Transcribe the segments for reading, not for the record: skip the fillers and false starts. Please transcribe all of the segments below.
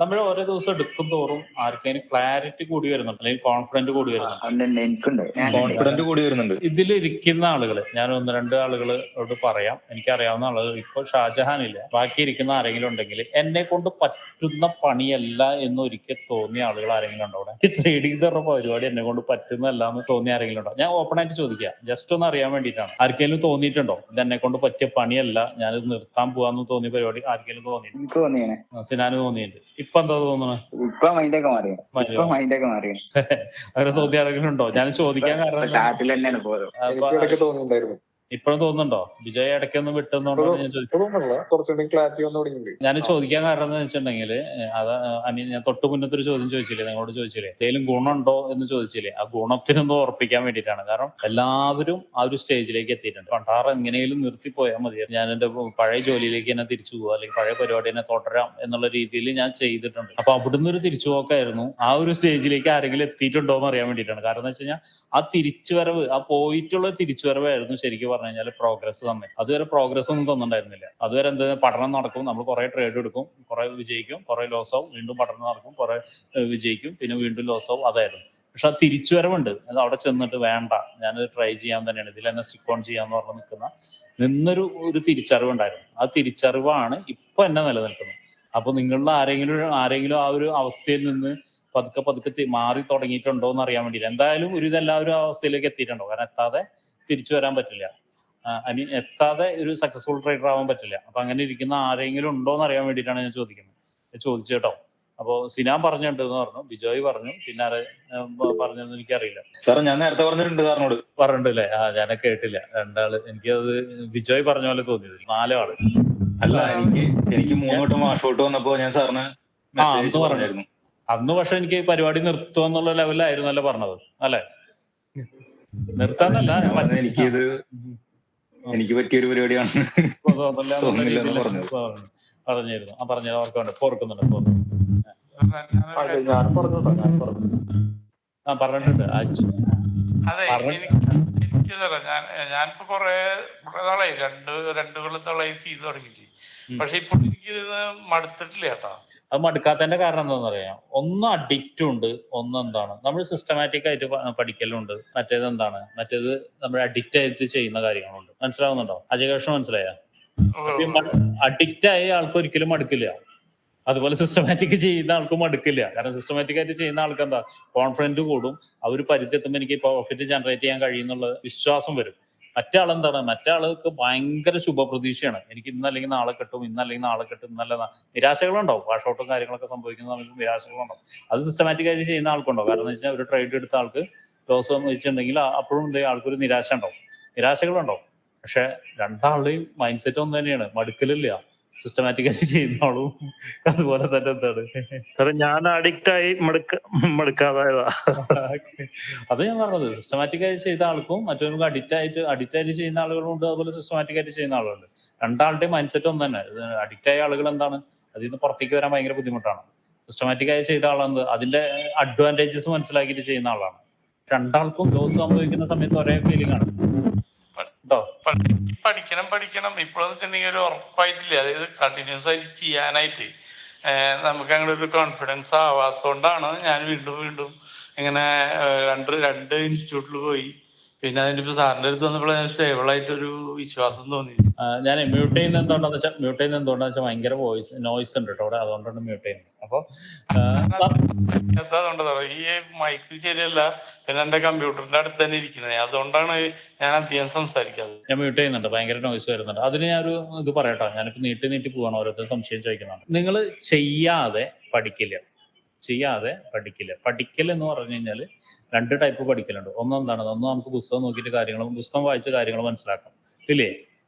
നമ്മൾ ഓരോ ദിവസം എടുക്കും തോറും ആർക്കെങ്കിലും ക്ലാരിറ്റി കൂടി വരുന്നുണ്ട്, അല്ലെങ്കിൽ കോൺഫിഡന്റ് കൂടി വരുന്നുണ്ട്. എനിക്കുണ്ട്. കോൺഫിഡന്റ് കൂടി വരുന്നുണ്ട്. ഇതിലിരിക്കുന്ന ആളുകൾ, ഞാൻ ഒന്ന് രണ്ട് ആളുകളോട് പറയാം, എനിക്കറിയാവുന്ന ആളുകൾ, ഇപ്പോൾ ഷാജഹാൻ ഇല്ല, ബാക്കി ഇരിക്കുന്ന ആരെങ്കിലും ഉണ്ടെങ്കിൽ എന്നെ കൊണ്ട് പറ്റുന്ന പണിയല്ല എന്ന് ഒരിക്കൽ തോന്നിയ ആളുകൾ ആരെങ്കിലും ഉണ്ടോ? അവിടെ ട്രേഡിംഗ് തറ പരിപാടി എന്നെ കൊണ്ട് പറ്റുന്നല്ല എന്ന് തോന്നിയ ആരെങ്കിലും ഉണ്ടോ? ഞാൻ ഓപ്പൺ ആയിട്ട് ചോദിക്കാം, ജസ്റ്റ് ഒന്ന് അറിയാൻ വേണ്ടിയിട്ടാണ്. ആർക്കെങ്കിലും തോന്നിയിട്ടുണ്ടോ ഇത് എന്നെ കൊണ്ട് പറ്റിയ പണിയല്ല, ഞാനിത് നിർത്താൻ പോവാന്ന് തോന്നിയ പരിപാടി ആർക്കെങ്കിലും തോന്നിയിട്ടുണ്ട്? സിനാന് തോന്നിയിട്ടുണ്ട്. ഇപ്പൊ എന്താ തോന്നുന്നത്? ഇപ്പൊ മൈൻഡൊക്കെ മാറി. അങ്ങനെ തോന്നിയ ആരെങ്കിലും ഉണ്ടോ? ഞാൻ ചോദിക്കാൻ കാരണം ചാറ്റിൽ തന്നെയാണ് പോലും. തോന്നുന്നുണ്ടായിരുന്നു. ഇപ്പോഴും തോന്നുന്നുണ്ടോ? വിജയ് ഇടയ്ക്കൊന്ന് വിട്ടെന്നുണ്ടോ ഞാൻ ചോദിക്കാൻ കാരണം എന്ന് വെച്ചിട്ടുണ്ടെങ്കിൽ, ഞാൻ തൊട്ട് മുന്നത്തെ ഒരു ചോദ്യം ചോദിച്ചില്ലേ, നിങ്ങളോട് ചോദിച്ചില്ലേ എന്തെങ്കിലും ഗുണമുണ്ടോ എന്ന് ചോദിച്ചില്ലേ, ആ ഗുണത്തിനൊന്ന് ഉറപ്പിക്കാൻ വേണ്ടിയിട്ടാണ്. കാരണം എല്ലാവരും ആ ഒരു സ്റ്റേജിലേക്ക് എത്തിയിട്ടുണ്ട്. പണ്ടാറ് എങ്ങനെയും നിർത്തിപ്പോയാൽ മതി, ഞാൻ എന്റെ പഴയ ജോലിയിലേക്ക് തന്നെ തിരിച്ചു പോകുക, അല്ലെങ്കിൽ പഴയ പരിപാടി തന്നെ തുടരാം എന്നുള്ള രീതിയിൽ ഞാൻ ചെയ്തിട്ടുണ്ട്. അപ്പൊ അവിടുന്ന് ഒരു തിരിച്ചുപോക്കായിരുന്നു. ആ ഒരു സ്റ്റേജിലേക്ക് ആരെങ്കിലും എത്തിയിട്ടുണ്ടോ എന്ന് അറിയാൻ വേണ്ടിയിട്ടാണ്. കാരണം എന്ന് വെച്ച് കഴിഞ്ഞാൽ ആ തിരിച്ചുവരവ്, ആ പോയിട്ടുള്ള തിരിച്ചുവരവായിരുന്നു ശരിക്കും പറഞ്ഞു കഴിഞ്ഞാൽ പ്രോഗ്രസ് തന്നെ. അതുവരെ പ്രോഗ്രസ് ഒന്നും തോന്നുന്നുണ്ടായിരുന്നില്ല. അതുവരെ എന്ത്, പഠനം നടക്കും, നമ്മൾ കുറെ ട്രേഡ് എടുക്കും, കുറെ വിജയിക്കും, കുറെ ലോസ് ആവും, വീണ്ടും പഠനം നടക്കും, കുറെ വിജയിക്കും, പിന്നെ വീണ്ടും ലോസ് ആവും, അതായിരുന്നു. പക്ഷെ ആ തിരിച്ചുവരവുണ്ട്. അത് അവിടെ ചെന്നിട്ട് വേണ്ട, ഞാനത് ട്രൈ ചെയ്യാൻ തന്നെയാണ്, ഇതിൽ തന്നെ സ്റ്റിക്ക് ഓൺ ചെയ്യാന്ന് പറഞ്ഞ് നിന്നൊരു തിരിച്ചറിവുണ്ടായിരുന്നു. ആ തിരിച്ചറിവാണ് ഇപ്പൊ എന്നെ നിലനിൽക്കുന്നത്. അപ്പൊ നിങ്ങളുടെ ആരെങ്കിലും ആ ഒരു അവസ്ഥയിൽ നിന്ന് പതുക്കെ മാറി തുടങ്ങിയിട്ടുണ്ടോ എന്ന് അറിയാൻ വേണ്ടിയില്ല. എന്തായാലും ഇതെല്ലാവരും ആ അവസ്ഥയിലേക്ക് എത്തിയിട്ടുണ്ടോ? കാരണം എത്താതെ തിരിച്ചു വരാൻ പറ്റില്ല, എത്താതെ ഒരു സക്സസ്ഫുൾ ട്രേഡർ ആവാൻ പറ്റില്ല. അപ്പൊ അങ്ങനെ ഇരിക്കുന്ന ആരെങ്കിലും ഉണ്ടോ എന്ന് അറിയാൻ വേണ്ടിയിട്ടാണ് ഞാൻ ചോദിച്ചു കേട്ടോ. അപ്പൊ സിനാൻ പറഞ്ഞിട്ടുണ്ട് എന്ന് പറഞ്ഞു, ബിജോയ് പറഞ്ഞു, പിന്നെ ആരെ പറഞ്ഞതെന്ന് എനിക്കറിയില്ല. ഞാൻ നേരത്തെ പറഞ്ഞിട്ടുണ്ട് അല്ലേ? ഞാനെ കേട്ടില്ല. രണ്ടാള്, എനിക്കത് ബിജോയ് പറഞ്ഞ പോലെ തോന്നിയത് 4 ആള്. അല്ല, എനിക്ക് 3 വട്ടം വാഷ് ഔട്ട് വന്നപ്പോ ഞാൻ സാറിന് മെസ്സേജ് പറഞ്ഞായിരുന്നു. അന്ന് പക്ഷെ എനിക്ക് പരിപാടി നിർത്തുക എന്നുള്ള ലെവലിലായിരുന്നല്ലോ പറഞ്ഞത്, അല്ലെ? നിർത്താന്നല്ല, എനിക്ക് പറ്റിയൊരു പരിപാടിയാണ് പറഞ്ഞിരുന്നു. ഓർക്കുന്നുണ്ട്. പറഞ്ഞിട്ടുണ്ട്. ഞാനിപ്പോ കുറെ നാളായി, രണ്ടു കൊല്ലത്തോളായി ചെയ്തു തുടങ്ങിയിട്ട്. പക്ഷെ ഇപ്പോൾ എനിക്ക് മടുത്തിട്ടില്ല കേട്ടോ. അത് മടുക്കാത്തതിന്റെ കാരണം എന്താണെന്ന് അറിയാം. ഒന്ന് അഡിക്റ്റും ഉണ്ട്, എന്താണ് നമ്മൾ സിസ്റ്റമാറ്റിക് ആയിട്ട് പഠിക്കലുണ്ട്, മറ്റേത് നമ്മൾ അഡിക്റ്റ് ആയിട്ട് ചെയ്യുന്ന കാര്യങ്ങളുണ്ട്. മനസ്സിലാവുന്നുണ്ടോ? അജയകൃഷ്ണൻ മനസ്സിലായ? അഡിക്റ്റ് ആയ ആൾക്ക് ഒരിക്കലും മടുക്കില്ല. അതുപോലെ സിസ്റ്റമാറ്റിക് ചെയ്യുന്ന ആൾക്കും മടുക്കില്ല. കാരണം സിസ്റ്റമാറ്റിക് ആയിട്ട് ചെയ്യുന്ന ആൾക്ക് എന്താ, കോൺഫിഡൻറ്റ് കൂടും, അവർ പരിധി എത്തുമ്പോൾ എനിക്ക് പ്രോഫിറ്റ് ജനറേറ്റ് ചെയ്യാൻ കഴിയുന്നുള്ള വിശ്വാസം വരും. മറ്റാൾക്ക് ഭയങ്കര ശുഭപ്രതീക്ഷയാണ്, എനിക്ക് ഇന്നല്ലെങ്കിൽ നാളെ കിട്ടും, ഇന്നല്ല നിരാശകളുണ്ടാവും. വാഷ് ഔട്ടും കാര്യങ്ങളൊക്കെ സംഭവിക്കുന്ന സമയത്ത് നിരാശകളുണ്ടാവും. അത് സിസ്റ്റമാറ്റിക് ആയിട്ട് ചെയ്യുന്ന ആൾക്കുണ്ടാവും. കാരണം എന്ന് വെച്ചാൽ ഒരു ട്രേഡ് എടുത്ത ആൾക്ക് ലോസ് വെച്ചിട്ടുണ്ടെങ്കിൽ അപ്പോഴും ആൾക്കൊരു നിരാശകളുണ്ടാവും. പക്ഷെ രണ്ടാളുടെയും മൈൻഡ് സെറ്റ് ഒന്ന് തന്നെയാണ്, മടുക്കലില്ല. സിസ്റ്റമാറ്റിക് ആയിട്ട് ചെയ്യുന്ന ആളും അതുപോലെ തന്നെ എന്താണ്, ഞാൻ അഡിക്റ്റ് ആയി മടുക്കാതായതാ. അത് ഞാൻ പറഞ്ഞത്, സിസ്റ്റമാറ്റിക് ആയിട്ട് ചെയ്ത ആൾക്കും മറ്റൊരു അഡിക്റ്റ് ആയിട്ട് ചെയ്യുന്ന ആളുകളുണ്ട്, അതുപോലെ സിസ്റ്റമാറ്റിക് ആയിട്ട് ചെയ്യുന്ന ആളുകളുണ്ട്. രണ്ടാളുടെയും മൈൻഡ് സെറ്റ് ഒന്ന് തന്നെ. അഡിക്റ്റ് ആയ ആളുകൾ എന്താണ്, അതിൽ നിന്ന് പുറത്തേക്ക് വരാൻ ഭയങ്കര ബുദ്ധിമുട്ടാണ്. സിസ്റ്റമാറ്റിക് ആയി ചെയ്ത ആളാണ് അതിന്റെ അഡ്വാൻറ്റേജസ് മനസ്സിലാക്കിയിട്ട് ചെയ്യുന്ന ആളാണ്. രണ്ടാൾക്കും ലോസ് സംഭവിക്കുന്ന സമയത്ത് ഒരേ ഫീലിംഗ് ആണ്. പഠിക്കണം ഇപ്പോഴെന്ന് വെച്ചിട്ടുണ്ടെങ്കിൽ ഒരു ഉറപ്പായിട്ടില്ല. അതായത് കണ്ടിന്യൂസ് ആയിട്ട് ചെയ്യാനായിട്ട് നമുക്ക് അങ്ങനെ ഒരു കോൺഫിഡൻസ് ആവാത്തോണ്ടാണ് ഞാൻ വീണ്ടും ഇങ്ങനെ രണ്ട് ഇൻസ്റ്റിറ്റ്യൂട്ടിൽ പോയി. പിന്നെ അതിന്റെ സാറിന്റെ അടുത്ത് വന്നപ്പോൾ സ്റ്റേബിൾ ആയിട്ടൊരു വിശ്വാസം തോന്നി. ഞാൻ മ്യൂട്ട് ചെയ്യുന്ന എന്തുകൊണ്ടാന്ന് വെച്ചാൽ ഭയങ്കര നോയ്സ് ഉണ്ട് കേട്ടോ അവിടെ, അതുകൊണ്ടാണ് മ്യൂട്ട് ചെയ്യുന്നത്. അപ്പൊ ഈ മൈക്ക് ശരിയല്ല, പിന്നെ എന്റെ കമ്പ്യൂട്ടറിന്റെ അടുത്ത് തന്നെ ഇരിക്കുന്നത്, അതുകൊണ്ടാണ് ഞാൻ അധികം സംസാരിക്കാറ്. ഞാൻ മ്യൂട്ട് ചെയ്യുന്നുണ്ട്, ഭയങ്കര നോയ്സ് വരുന്നുണ്ട്. അതിന് ഞാനൊരു ഇത് പറയട്ടോ, ഞാനിപ്പോ നീട്ടി പോവാണ്, ഓരോരുത്തർ സംശയം ചോദിക്കുന്നതാണ്. നിങ്ങൾ ചെയ്യാതെ പഠിക്കില്ല. പഠിക്കൽ എന്ന് പറഞ്ഞു കഴിഞ്ഞാൽ 2 ടൈപ്പ് പഠിക്കലുണ്ട്. ഒന്ന് നമുക്ക് പുസ്തകം നോക്കിയിട്ട് പുസ്തകം വായിച്ച കാര്യങ്ങൾ മനസ്സിലാക്കാം, ഇല്ലേ?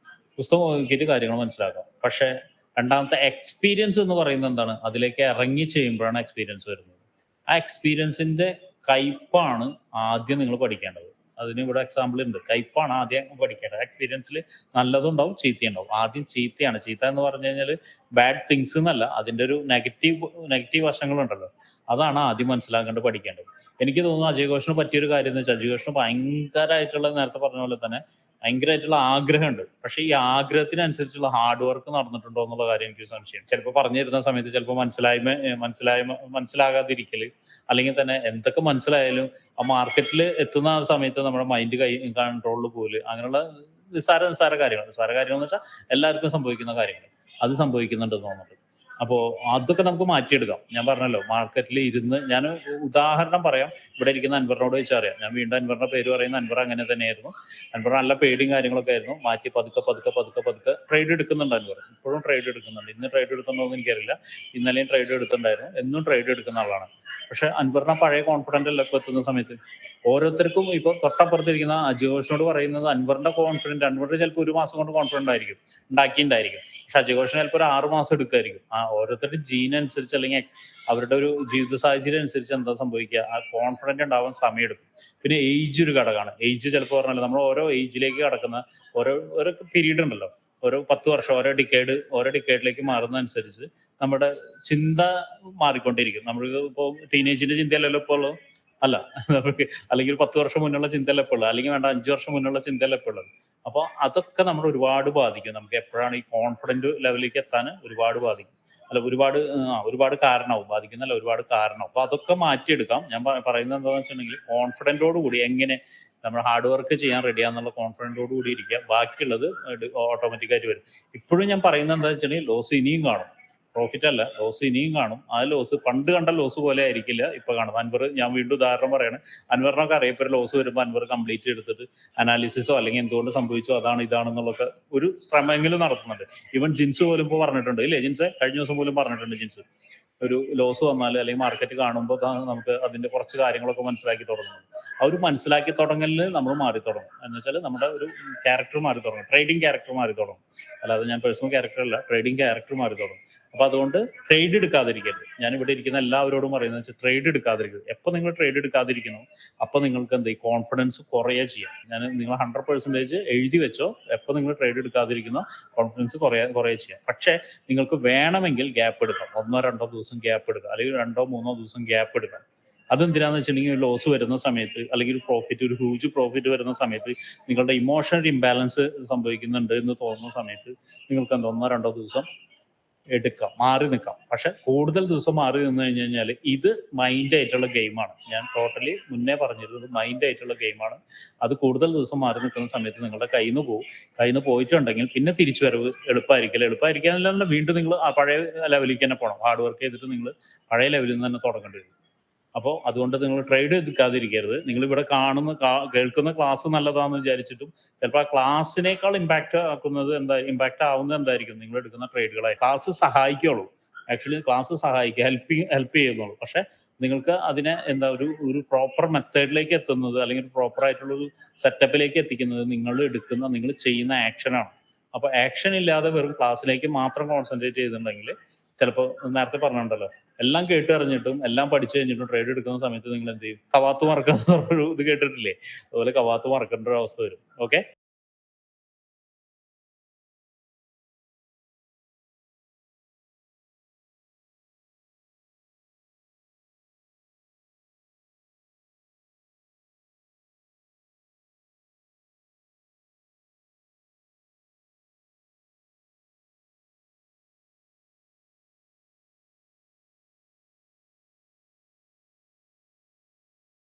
പുസ്തകം നോക്കിയിട്ട് കാര്യങ്ങൾ മനസ്സിലാക്കാം. പക്ഷെ രണ്ടാമത്തെ എക്സ്പീരിയൻസ് എന്ന് പറയുന്നത് എന്താണ്, അതിലേക്ക് ഇറങ്ങി ചെയ്യുമ്പോഴാണ് എക്സ്പീരിയൻസ് വരുന്നത്. ആ എക്സ്പീരിയൻസിന്റെ കയ്പാണ് ആദ്യം നിങ്ങൾ പഠിക്കേണ്ടത്. അതിന് ഇവിടെ എക്സാമ്പിൾ ഉണ്ട്. കയ്പാണ് ആദ്യം പഠിക്കേണ്ടത്. എക്സ്പീരിയൻസിൽ നല്ലതുണ്ടാവും, ചീത്തയുണ്ടാവും. ആദ്യം ചീത്തയാണ്. ചീത്ത എന്ന് പറഞ്ഞു കഴിഞ്ഞാൽ ബാഡ് തിങ്സ് എന്നല്ല, അതിൻ്റെ ഒരു നെഗറ്റീവ് വശങ്ങളുണ്ടല്ലോ, അതാണ് ആദ്യം മനസ്സിലാക്കേണ്ടത്, പഠിക്കേണ്ടത്. എനിക്ക് തോന്നുന്നു അജയ് ഘോഷിന് പറ്റിയൊരു കാര്യം എന്ന് വെച്ചാൽ, അജയ് ഘോഷിന് ഭയങ്കരമായിട്ടുള്ള, നേരത്തെ പറഞ്ഞ പോലെ തന്നെ ഭയങ്കരമായിട്ടുള്ള ആഗ്രഹമുണ്ട്. പക്ഷെ ഈ ആഗ്രഹത്തിനനുസരിച്ചുള്ള ഹാർഡ് വർക്ക് നടന്നിട്ടുണ്ടോ എന്നുള്ള കാര്യം എനിക്ക് സംശയം. ചിലപ്പോൾ പറഞ്ഞു തരുന്ന സമയത്ത് ചിലപ്പോൾ മനസ്സിലാകാതിരിക്കല്, അല്ലെങ്കിൽ തന്നെ എന്തൊക്കെ മനസ്സിലായാലും ആ മാർക്കറ്റിൽ എത്തുന്ന ആ സമയത്ത് നമ്മുടെ മൈൻഡ് കൺട്രോളിൽ പോല്, അങ്ങനെയുള്ള നിസ്സാര കാര്യങ്ങൾ എന്ന് വെച്ചാൽ എല്ലാവർക്കും സംഭവിക്കുന്ന കാര്യങ്ങൾ അത് സംഭവിക്കുന്നുണ്ടെന്ന് തോന്നുന്നുണ്ട്. അപ്പോൾ അതൊക്കെ നമുക്ക് മാറ്റിയെടുക്കാം. ഞാൻ പറഞ്ഞല്ലോ, മാർക്കറ്റിൽ ഇരുന്ന് ഞാൻ ഉദാഹരണം പറയാം. ഇവിടെ ഇരിക്കുന്ന അൻവറിനോട് ചോദിച്ചാൽ അറിയാം. ഞാൻ വീണ്ടും അൻവറിന്റെ പേര് പറയുന്ന അൻവർ അങ്ങനെ തന്നെയായിരുന്നു. അൻവർ നല്ല പേടിയും കാര്യങ്ങളൊക്കെ ആയിരുന്നു. മാറ്റി പതുക്കെ ട്രേഡ് എടുക്കുന്നുണ്ട് അൻവർ. ഇപ്പോഴും ട്രേഡ് എടുക്കുന്നുണ്ട്. ഇന്ന് ട്രേഡ് എടുക്കുന്നതെന്ന് എനിക്കറിയില്ല. ഇന്നലെയും ട്രേഡ് എടുത്തിട്ടുണ്ടായിരുന്നു. എന്നും ട്രേഡ് എടുക്കുന്ന ആളാണ്. പക്ഷെ അൻവറിനെ പഴയ കോൺഫിഡന്റ് അല്ല ഇപ്പൊ എത്തുന്ന സമയത്ത്. ഓരോരുത്തർക്കും ഇപ്പൊ തൊട്ടപ്പുറത്തിരിക്കുന്ന അജുഘോഷിനോട് പറയുന്നത് അൻവറിന്റെ കോൺഫിഡന്റ്, അൻവറിന്റെ ചിലപ്പോൾ 1 മാസം കൊണ്ട് കോൺഫിഡന്റ് ആയിരിക്കും, ഉണ്ടാക്കിയിട്ടുണ്ടായിരിക്കും. പക്ഷെ അജുഘോഷിന് ചിലപ്പോൾ ഒരു 6 മാസം എടുക്കുമായിരിക്കും. ആ ഓരോരുത്തരുടെ ജീൻ അനുസരിച്ച് അല്ലെങ്കിൽ അവരുടെ ഒരു ജീവിത സാഹചര്യം അനുസരിച്ച് എന്താ സംഭവിക്കുക, ആ കോൺഫിഡന്റ് ഉണ്ടാവാൻ സമയമെടുക്കും. പിന്നെ ഏജ് ഒരു ഘടകമാണ്. ഏജ് ചിലപ്പോൾ പറഞ്ഞാൽ നമ്മൾ ഓരോ ഏജിലേക്ക് കടക്കുന്ന ഓരോ പീരീഡ് ഉണ്ടല്ലോ, ഓരോ 10 വർഷം, ഓരോ ഡിക്കേഡിലേക്ക് മാറുന്നതനുസരിച്ച് നമ്മുടെ ചിന്ത മാറിക്കൊണ്ടിരിക്കും. നമ്മൾക്ക് ഇപ്പോൾ ടീനേജിന്റെ ചിന്തയല്ലല്ലോ ഇപ്പോൾ ഉള്ളത്, അല്ല നമുക്ക്, അല്ലെങ്കിൽ 10 വർഷം മുന്നുള്ള ചിന്തയല്ല ഇപ്പോൾ ഉള്ളത്, അല്ലെങ്കിൽ വേണ്ട 5 വർഷം മുന്നുള്ള ചിന്തയല്ല ഇപ്പോൾ ഉള്ളത്. അപ്പോൾ അതൊക്കെ നമ്മൾ ഒരുപാട് ബാധിക്കും. നമുക്ക് എപ്പോഴാണ് ഈ കോൺഫിഡന്റ് ലെവലിലേക്ക് എത്താൻ ഒരുപാട് ബാധിക്കും. അല്ല ഒരുപാട് കാരണമാവും, ബാധിക്കുന്നല്ല ഒരുപാട് കാരണമാവും. അപ്പൊ അതൊക്കെ മാറ്റിയെടുക്കാം. ഞാൻ പറയുന്നത് എന്താണെന്ന് വെച്ചിട്ടുണ്ടെങ്കിൽ കോൺഫിഡന്റോട് കൂടി എങ്ങനെ നമ്മൾ ഹാർഡ് വർക്ക് ചെയ്യാൻ റെഡിയാന്നുള്ള കോൺഫിഡന്റോട് കൂടി ഇരിക്കുക. ബാക്കിയുള്ളത് ഓട്ടോമാറ്റിക്കായിട്ട് വരും. ഇപ്പോഴും ഞാൻ പറയുന്നത് എന്താ വെച്ചിട്ടുണ്ടെങ്കിൽ ലോസ് ഇനിയും കാണും, പ്രോഫിറ്റ് അല്ല, ലോസ് ഇനിയും കാണും. ആ ലോസ് പണ്ട് കണ്ട ലോസ് പോലെ ആയിരിക്കില്ല ഇപ്പൊ കാണുന്നത്. അൻവർ, ഞാൻ വീണ്ടും ഉദാഹരണം പറയാണ്, അൻവറിനൊക്കെ അറിയപ്പോ ഒരു ലോസ് വരുമ്പോൾ അൻവർ കംപ്ലീറ്റ് എടുത്തിട്ട് അനാലിസിസോ അല്ലെങ്കിൽ എന്തുകൊണ്ട് സംഭവിച്ചോ ഇതാണെന്നുള്ളൊക്കെ ഒരു ശ്രമമെങ്കിലും നടത്തുന്നുണ്ട്. ഈവൻ ജിൻസ് പോലും ഇപ്പോൾ പറഞ്ഞിട്ടുണ്ട്, ഇല്ലേ ജിൻസ്? കഴിഞ്ഞ ദിവസം പോലും പറഞ്ഞിട്ടുണ്ട് ജിൻസ്, ഒരു ലോസ് വന്നാൽ അല്ലെങ്കിൽ മാർക്കറ്റ് കാണുമ്പോൾ നമുക്ക് അതിന്റെ കുറച്ച് കാര്യങ്ങളൊക്കെ മനസ്സിലാക്കി തുടങ്ങുന്നു. ആ ഒരു മനസ്സിലാക്കി തുടങ്ങലിന് നമ്മൾ മാറി തുടങ്ങും. എന്ന് വെച്ചാൽ നമ്മുടെ ഒരു ക്യാരക്ടർ മാറി തുടങ്ങും, ട്രേഡിംഗ് ക്യാരക്ടർ മാറി തുടങ്ങും. അല്ലാതെ ഞാൻ പേഴ്സണൽ ക്യാരക്ടർ അല്ല, ട്രേഡിംഗ് ക്യാരക്ടർ മാറി തുടങ്ങും. അപ്പൊ അതുകൊണ്ട് ട്രേഡ് എടുക്കാതിരിക്കരുത്. ഞാൻ ഇവിടെ ഇരിക്കുന്ന എല്ലാവരോടും പറയുന്നത് വെച്ചാൽ ട്രേഡ് എടുക്കാതിരിക്കരുത്. എപ്പോൾ നിങ്ങൾ ട്രേഡ് എടുക്കാതിരിക്കുന്നു അപ്പോൾ നിങ്ങൾക്ക് എന്ത് കോൺഫിഡൻസ് കുറയുക ചെയ്യാം. ഞാൻ നിങ്ങൾ 100% എഴുതി വെച്ചോ, എപ്പോൾ നിങ്ങൾ ട്രേഡ് എടുക്കാതിരിക്കുന്നോ കോൺഫിഡൻസ് കുറയുക ചെയ്യാം. പക്ഷേ നിങ്ങൾക്ക് വേണമെങ്കിൽ ഗ്യാപ്പ് എടുക്കാം, 1-2 ദിവസം ഗ്യാപ്പ് എടുക്കാം, അല്ലെങ്കിൽ 2-3 ദിവസം ഗ്യാപ്പ് എടുക്കാം. അതെന്തിനാന്ന് വെച്ചിട്ടുണ്ടെങ്കിൽ ലോസ് വരുന്ന സമയത്ത്, അല്ലെങ്കിൽ ഒരു ഹ്യൂജ് പ്രോഫിറ്റ് വരുന്ന സമയത്ത്, നിങ്ങളുടെ ഇമോഷണൽ ഇംബാലൻസ് സംഭവിക്കുന്നുണ്ട് എന്ന് തോന്നുന്ന സമയത്ത് നിങ്ങൾക്ക് എന്താ 1-2 ദിവസം എടുക്കാം, മാറി നിൽക്കാം. പക്ഷെ കൂടുതൽ ദിവസം മാറി നിന്ന് കഴിഞ്ഞാൽ ഇത് മൈൻഡ് ആയിട്ടുള്ള ഗെയിമാണ്. ഞാൻ ടോട്ടലി മുന്നേ പറഞ്ഞിരുന്നത് മൈൻഡ് ആയിട്ടുള്ള ഗെയിമാണ്. അത് കൂടുതൽ ദിവസം മാറി നിൽക്കുന്ന സമയത്ത് നിങ്ങളുടെ കയ്യിൽ നിന്ന് പോയിട്ടുണ്ടെങ്കിൽ പിന്നെ തിരിച്ചു വരവ് എളുപ്പമായിരിക്കില്ല. വീണ്ടും നിങ്ങൾ ആ പഴയ ലെവലിലേക്ക് തന്നെ പോകണം. ഹാർഡ് വർക്ക് ചെയ്തിട്ട് നിങ്ങൾ പഴയ ലെവലിൽ നിന്ന് തന്നെ തുടങ്ങേണ്ടി വരും. അപ്പോൾ അതുകൊണ്ട് നിങ്ങൾ ട്രേഡ് എടുക്കാതിരിക്കരുത്. നിങ്ങൾ ഇവിടെ കേൾക്കുന്ന ക്ലാസ് നല്ലതാണെന്ന് വിചാരിച്ചിട്ടും ചിലപ്പോൾ ആ ക്ലാസ്സിനേക്കാൾ ഇമ്പാക്ട് ആവുന്നത് എന്തായിരിക്കും, നിങ്ങൾ എടുക്കുന്ന ട്രേഡുകളായി. ക്ലാസ് സഹായിക്കുള്ളൂ, ആക്ച്വലി ക്ലാസ് സഹായിക്കുക, ഹെൽപ്പ് ചെയ്യുന്നുള്ളൂ. പക്ഷെ നിങ്ങൾക്ക് അതിനെ ഒരു പ്രോപ്പർ മെത്തേഡിലേക്ക് എത്തുന്നത്, അല്ലെങ്കിൽ പ്രോപ്പർ ആയിട്ടുള്ള ഒരു സെറ്റപ്പിലേക്ക് എത്തിക്കുന്നത് നിങ്ങൾ ചെയ്യുന്ന ആക്ഷനാണ്. അപ്പൊ ആക്ഷൻ ഇല്ലാതെ വെറും ക്ലാസ്സിലേക്ക് മാത്രം കോൺസെൻട്രേറ്റ് ചെയ്തിട്ടുണ്ടെങ്കിൽ ചിലപ്പോൾ നേരത്തെ പറഞ്ഞിട്ടുണ്ടല്ലോ, എല്ലാം കേട്ട് അറിഞ്ഞിട്ടും എല്ലാം പഠിച്ചു കഴിഞ്ഞിട്ടും ട്രേഡ് എടുക്കുന്ന സമയത്ത് നിങ്ങൾ എന്ത് ചെയ്യും, കവാത്ത് മറക്കാന്ന് പറഞ്ഞൊരു ഇത് കേട്ടിട്ടില്ലേ? അതുപോലെ കവാത്ത് മറക്കേണ്ട ഒരു അവസ്ഥ വരും. ഓക്കെ.